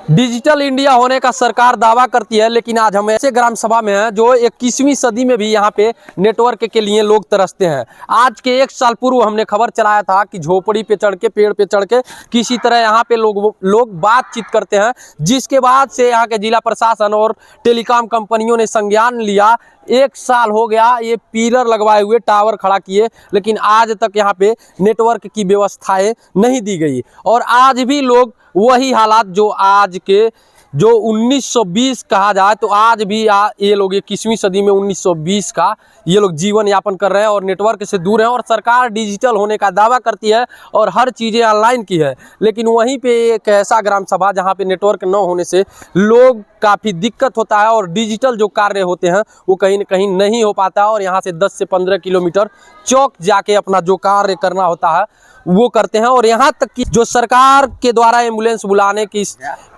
Digital India होने का सरकार दावा करती है, लेकिन आज हम ऐसे ग्राम सभा में हैं जो 21वीं सदी में भी यहाँ पे नेटवर्क के लिए लोग तरसते हैं। आज के 1 साल पूर्व हमने खबर चलाया था कि झोपड़ी पे चढ़ के, पेड़ पे चढ़ के किसी तरह यहाँ पे लोग बातचीत करते हैं, जिसके बाद से यहाँ के जिला प्रशासन और टेलीकॉम कंपनियों ने संज्ञान लिया। 1 साल हो गया ये पिलर लगवाए हुए, टावर खड़ा किए, लेकिन आज तक यहाँ पे नेटवर्क की व्यवस्थाएं नहीं दी गई। और आज भी लोग वही हालात जो आज के 1920 कहा जाए तो आज भी ये लोग 21वीं सदी में 1920 का ये लोग जीवन यापन कर रहे हैं और नेटवर्क से दूर हैं। और सरकार डिजिटल होने का दावा करती है और हर चीज़ें ऑनलाइन की है, लेकिन वहीं पे एक ऐसा ग्राम सभा जहां पे नेटवर्क न होने से लोग काफ़ी दिक्कत होता है और डिजिटल जो कार्य होते हैं वो कहीं ना कहीं नहीं हो पाता और यहाँ से 10 से 15 किलोमीटर चौक जाके अपना जो कार्य करना होता है वो करते हैं। और यहाँ तक कि जो सरकार के द्वारा एम्बुलेंस बुलाने की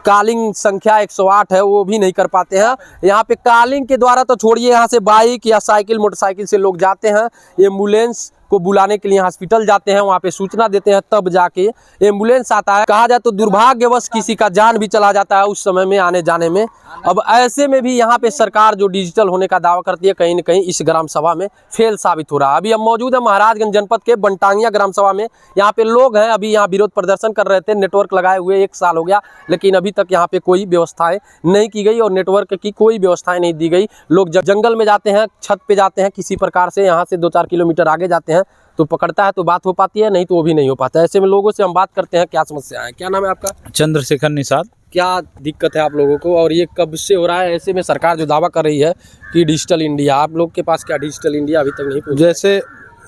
कॉलिंग संख्या 108 है वो भी नहीं कर पाते हैं। यहाँ पे कॉलिंग के द्वारा तो छोड़िए, यहाँ से बाइक या साइकिल, मोटरसाइकिल से लोग जाते हैं एम्बुलेंस को बुलाने के लिए, हॉस्पिटल जाते हैं, वहाँ पे सूचना देते हैं, तब जाके एम्बुलेंस आता है। कहा जाए तो दुर्भाग्यवश किसी का जान भी चला जाता है उस समय में आने जाने में। अब ऐसे में भी यहाँ पे सरकार जो डिजिटल होने का दावा करती है कहीं न कहीं इस ग्राम सभा में फेल साबित हो रहा है। अभी हम मौजूद है महाराजगंज जनपद के बनटांगिया ग्राम सभा में। यहाँ पे लोग हैं, अभी यहाँ विरोध प्रदर्शन कर रहे थे। नेटवर्क लगाए हुए 1 साल हो गया, लेकिन अभी तक यहाँ पे कोई व्यवस्थाएं नहीं की गई और नेटवर्क की कोई व्यवस्थाएं नहीं दी गई। लोग जंगल में जाते हैं, छत पे जाते हैं, किसी प्रकार से यहाँ से 2-4 किलोमीटर आगे जाते हैं तो पकड़ता है तो बात हो पाती है, नहीं तो वो भी नहीं हो पाता। ऐसे में लोगों से हम बात करते हैं क्या समस्या है। क्या नाम है आपका? चंद्रशेखर निषाद। क्या दिक्कत है आप लोगों को और ये कब से हो रहा है? ऐसे में सरकार जो दावा कर रही है कि डिजिटल इंडिया, आप लोग के पास क्या डिजिटल इंडिया अभी तक नहीं पहुंचा? जैसे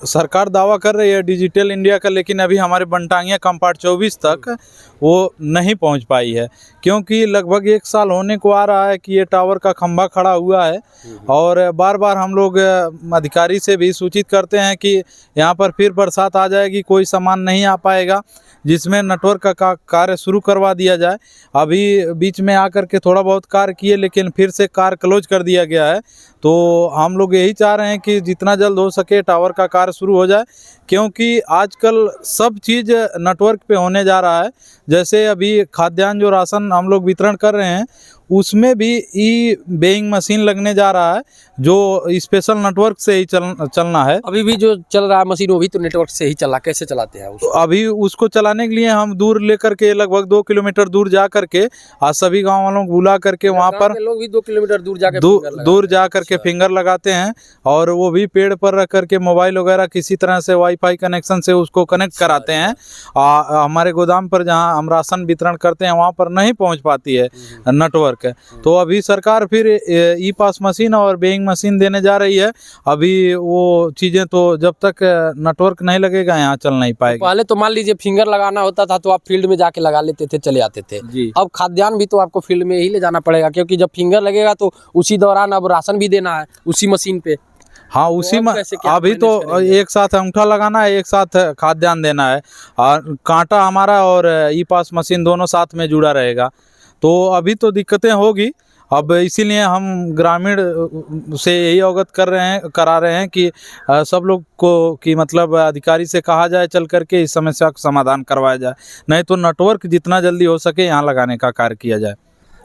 सरकार दावा कर रही है डिजिटल इंडिया का, लेकिन अभी हमारे बनटांगिया कंपार्ट 24 तक वो नहीं पहुंच पाई है, क्योंकि लगभग 1 साल होने को आ रहा है कि ये टावर का खंभा खड़ा हुआ है। और बार बार हम लोग अधिकारी से भी सूचित करते हैं कि यहाँ पर फिर बरसात आ जाएगी, कोई सामान नहीं आ पाएगा, जिसमें नेटवर्क का कार्य शुरू करवा दिया जाए। अभी बीच में आकर के थोड़ा बहुत कार्य किए, लेकिन फिर से कार्य क्लोज कर दिया गया है। तो हम लोग यही चाह रहे हैं कि जितना जल्द हो सके टावर का कार्य शुरू हो जाए, क्योंकि आजकल सब चीज़ नेटवर्क पे होने जा रहा है। जैसे अभी खाद्यान्न जो राशन हम लोग वितरण कर रहे हैं उसमें भी ई वेइंग मशीन लगने जा रहा है, जो स्पेशल नेटवर्क से ही चलना है। अभी भी जो चल रहा है मशीन वो भी तो नेटवर्क से ही चला, कैसे चलाते हैं उसको? तो अभी उसको चलाने के लिए हम दूर लेकर के लगभग 2 किलोमीटर दूर जा करके आज सभी गांव वालों को बुला करके वहां पर लोग भी 2 किलोमीटर दूर जाकर दूर जा करके फिंगर लगाते हैं और वो भी पेड़ पर रख करके मोबाइल वगैरह किसी तरह से वाईफाई कनेक्शन से उसको कनेक्ट कराते हैं। हमारे गोदाम पर जहां हम राशन वितरण करते हैं वहां पर नहीं पहुंच पाती है नेटवर्क। तो अभी सरकार फिर ई पास मशीन और वेइंग मशीन देने जा रही है। अभी वो चीज़ें तो जब तक नेटवर्क नहीं लगेगा यहाँ चल नहीं पाएगा। पहले तो मान लीजिए फिंगर लगाना होता था तो आप फील्ड में जाके लगा लेते थे, चले आते थे जी। अब खाद्यान्न भी तो आपको फील्ड में ही ले जाना पड़ेगा, क्योंकि जब फिंगर लगेगा तो उसी दौरान अब राशन भी देना है उसी मशीन पे। हाँ, उसी में अभी तो एक साथ अंगूठा लगाना है, एक साथ खाद्यान्न देना है, और कांटा हमारा और ई पास मशीन दोनों साथ में जुड़ा रहेगा। तो अभी तो दिक्कतें होगी। अब इसीलिए हम ग्रामीण से यही अवगत करा रहे हैं कि सब लोग को कि मतलब अधिकारी से कहा जाए चल करके इस समस्या का समाधान करवाया जाए, नहीं तो नेटवर्क जितना जल्दी हो सके यहाँ लगाने का कार्य किया जाए।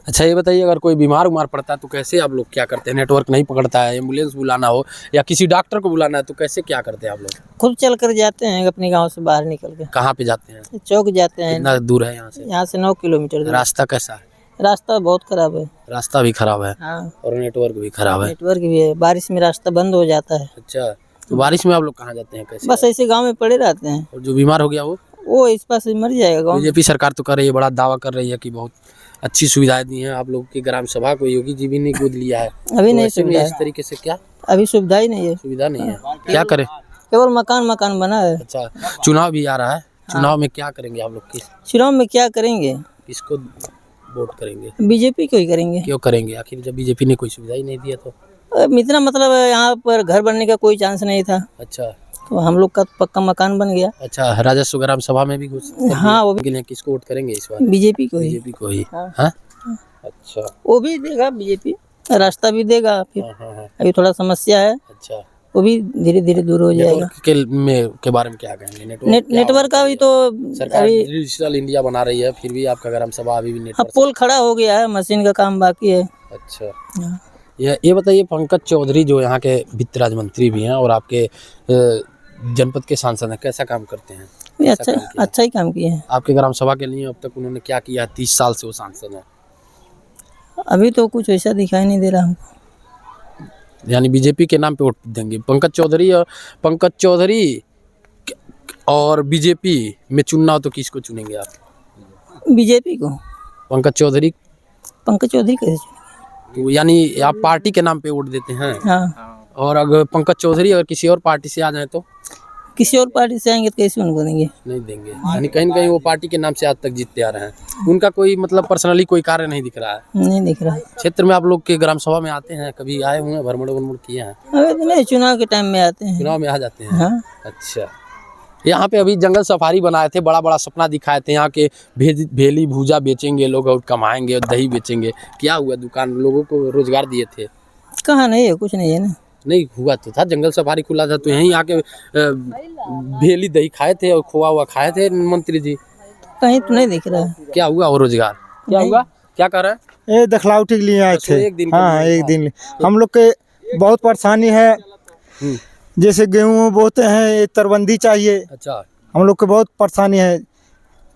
अच्छा, ये बताइए, अगर कोई बीमार पड़ता है तो कैसे आप लोग क्या करते हैं? नेटवर्क नहीं पकड़ता है, एम्बुलेंस बुलाना हो या किसी डॉक्टर को बुलाना है तो कैसे क्या करते हैं आप लोग? खुद चल कर जाते हैं अपने गांव से बाहर निकल के। कहाँ पे जाते हैं? चौक जाते हैं। कितना दूर है यहाँ से? यहाँ से 9 किलोमीटर दूर। रास्ता कैसा है? रास्ता बहुत खराब है। रास्ता भी खराब है। हाँ। और नेटवर्क भी खराब है। नेटवर्क भी है, बारिश में रास्ता बंद हो जाता है। अच्छा, तो बारिश में आप लोग कहाँ जाते हैं, कैसे? बस ऐसे गांव में पड़े रहते हैं। और जो बीमार हो गया वो इस पास मर जाएगा गाँव। बीजेपी सरकार तो कर रही है, बड़ा दावा कर रही है कि बहुत अच्छी सुविधाएं दी हैं आप लोग की ग्राम सभा को, योगी जी भी नहीं गोद लिया है अभी तो नहीं सुविधा इस तरीके से क्या अभी सुविधा ही नहीं है। सुविधा नहीं है, क्या करें? केवल मकान बना है। अच्छा, चुनाव भी आ रहा है, चुनाव में क्या करेंगे आप लोग? चुनाव में क्या करेंगे? किसको वोट करेंगे? बीजेपी को ही करेंगे। क्यों करेंगे? आखिर जब बीजेपी ने कोई सुविधा ही नहीं दिया तो? इतना मतलब यहाँ पर घर बनने का कोई चांस नहीं था। अच्छा, तो हम लोग का पक्का मकान बन गया। अच्छा, राजस्व ग्राम सभा में भी घुस? हाँ, वो भी। किसको वोट करेंगे इस बार? बीजेपी को ही। बीजेपी को ही। हाँ। अच्छा, वो भी देगा बीजेपी, रास्ता भी देगा फिर। हाँ। अभी थोड़ा समस्या है। अच्छा, वो भी धीरे धीरे दूर हो जाएगा। नेटवर्क के बारे में क्या कहेंगे? नेटवर्क का भी तो सरकार डिजिटल इंडिया बना रही है, फिर भी आपका ग्राम सभा अभी भी अब नेटवर्क। पोल खड़ा हो गया है, मशीन का काम बाकी है। अच्छा, हाँ। ये बताइए, पंकज चौधरी जो यहाँ के वित्त राज्य मंत्री भी हैं और आपके जनपद के सांसद हैं, कैसा काम करते हैं? ये कैसा काम किया? अच्छा ही काम किए हैं। आपके ग्राम सभा के लिए अब तक उन्होंने क्या किया? 30 साल से वो सांसद हैं। अभी तो कुछ ऐसा दिखाई नहीं दे रहा हमको। यानी बीजेपी के नाम पे वोट देंगे? पंकज चौधरी और बीजेपी में चुनना हो तो किसको चुनेंगे आप? बीजेपी को। पंकज चौधरी कैसे चुनेंगे? तो यानी आप पार्टी के नाम पे वोट देते हैं? हाँ। और अगर पंकज चौधरी अगर किसी और पार्टी से आ जाए तो? किसी और पार्टी से आएंगे तो कैसे उनको देंगे? नहीं देंगे। यानी कहीं न कहीं वो पार्टी के नाम से आज तक जीतते आ रहे हैं, उनका कोई मतलब पर्सनली कोई कार्य नहीं दिख रहा है। नहीं दिख रहा है। क्षेत्र में आप लोग के ग्राम सभा में आते हैं, कभी आए हुए हैं, भ्रमण किए हैं? अभी तो नहीं, चुनाव के टाइम में आते हैं। चुनाव में आ जाते हैं? हाँ। अच्छा, यहाँ पे अभी जंगल सफारी बनाए थे, बड़ा बड़ा सपना दिखाए थे, यहाँ के भेली भूजा बेचेंगे लोग और कमाएंगे और दही बेचेंगे। क्या हुआ? दुकान लोगों को रोजगार दिए थे? कहाँ नहीं है, कुछ नहीं है ना। नहीं हुआ तो था, जंगल सफारी खुला था तो यहीं आके भेली दही खाए थे और खोआ हुआ खाए थे मंत्री जी। कहीं तो नहीं दिख रहा है। क्या हुआ? वो रोजगार क्या हुआ? क्या कर रहे हैं? ये दखलाउटी के लिए आए अच्छा, थे। एक दिन के हाँ, लिए? एक दिन। हम लोग के बहुत परेशानी है, जैसे गेहूँ बोते हैं, ये तरबंदी चाहिए। अच्छा, हम लोग के बहुत परेशानी है,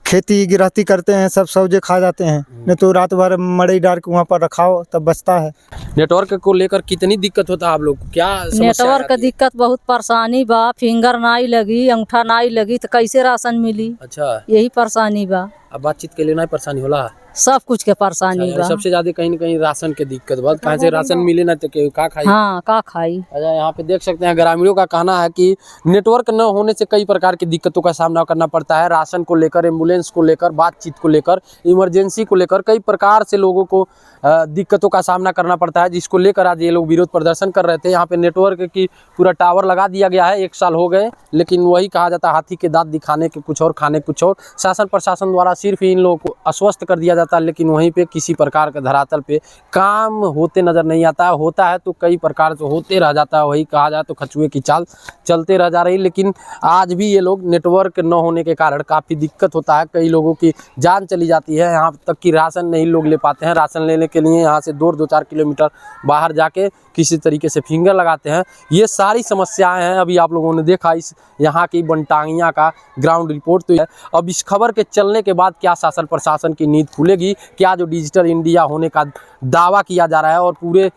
खेती गृहस्थी करते हैं, सब सब्जी खा जाते हैं, नहीं तो रात भर मड़ई डाल के वहाँ पर रखाओ तब बचता है। नेटवर्क को लेकर कितनी दिक्कत होता है आप लोग को? क्या समस्या नेटवर्क का आती है? दिक्कत बहुत परेशानी बा, फिंगर नाई लगी, अंगूठा नाई लगी तो कैसे राशन मिली? अच्छा, यही परेशानी बा। अब बातचीत के लिए नहीं परेशानी होला? सब कुछ के परेशानी अच्छा, बा। सबसे ज्यादा कहीं न कहीं राशन के दिक्कत बा, कहाँ से राशन मिले ना तो केहू का खाई? हाँ, का खाई? अच्छा, यहाँ पे देख सकते हैं ग्रामीणों का कहना है कि नेटवर्क न होने से कई प्रकार की दिक्कतों का सामना करना पड़ता है। राशन को लेकर, एम्बुलेंस को लेकर, बातचीत को लेकर, इमरजेंसी को लेकर कई प्रकार से लोगों को दिक्कतों का सामना करना पड़ता है, जिसको लेकर आज ये लोग विरोध प्रदर्शन कर रहे थे। यहाँ पे नेटवर्क की पूरा टावर लगा दिया गया है, 1 साल हो गए, लेकिन वही कहा जाता है हाथी के दांत दिखाने के कुछ और खाने कुछ और। शासन प्रशासन द्वारा सिर्फ इन लोगों को आश्वस्त कर दिया जाता है, लेकिन वहीं पे किसी प्रकार का धरातल पे काम होते नजर नहीं आता है। होता है तो कई प्रकार से होते रह जाता है, वही कहा जाए तो कछुए की चाल चलते रह जा रही। लेकिन आज भी ये लोग नेटवर्क न होने के कारण काफ़ी दिक्कत होता है, कई लोगों की जान चली जाती है। यहाँ तक कि राशन नहीं लोग ले पाते हैं, राशन लेने के लिए यहाँ से 2-4 किलोमीटर बाहर जाके किसी तरीके से फिंगर लगाते हैं। ये सारी समस्याएं हैं। अभी आप लोगों ने देखा इस यहाँ की बनटांगिया का ग्राउंड रिपोर्ट तो है। अब इस खबर के चलने के बाद क्या शासन प्रशासन की नींद खुलेगी? क्या जो डिजिटल इंडिया होने का दावा किया जा रहा है और पूरे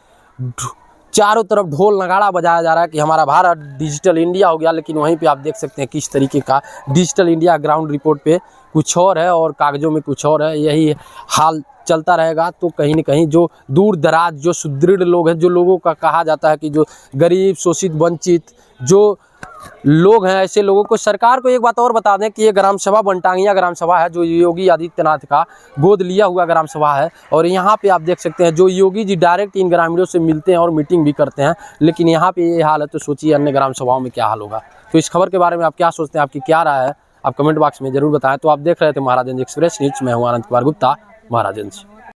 चारों तरफ ढोल नगाड़ा बजाया जा रहा है कि हमारा भारत डिजिटल इंडिया हो गया, लेकिन वहीं पे आप देख सकते हैं किस तरीके का डिजिटल इंडिया ग्राउंड रिपोर्ट पे कुछ और है और कागज़ों में कुछ और है। यही हाल चलता रहेगा तो कहीं न कहीं जो दूर दराज, जो सुदृढ़ लोग हैं, जो लोगों का कहा जाता है कि जो गरीब, शोषित, वंचित जो लोग हैं, ऐसे लोगों को सरकार को एक बात और बता दें कि ये ग्राम सभा बनटांगिया ग्राम सभा है, जो योगी आदित्यनाथ का गोद लिया हुआ ग्राम सभा है। और यहाँ पे आप देख सकते हैं जो योगी जी डायरेक्ट इन ग्रामीणों से मिलते हैं और मीटिंग भी करते हैं, लेकिन यहाँ पे ये हाल है तो सोचिए अन्य ग्राम सभाओं में क्या हाल होगा। तो इस खबर के बारे में आप क्या सोचते हैं, आपकी क्या राय है, आप कमेंट बॉक्स में जरूर बताएं। तो आप देख रहे थे महाराजगंज एक्सप्रेस न्यूज़, मैं हूँ आनंद कुमार गुप्ता, महाराजगंज।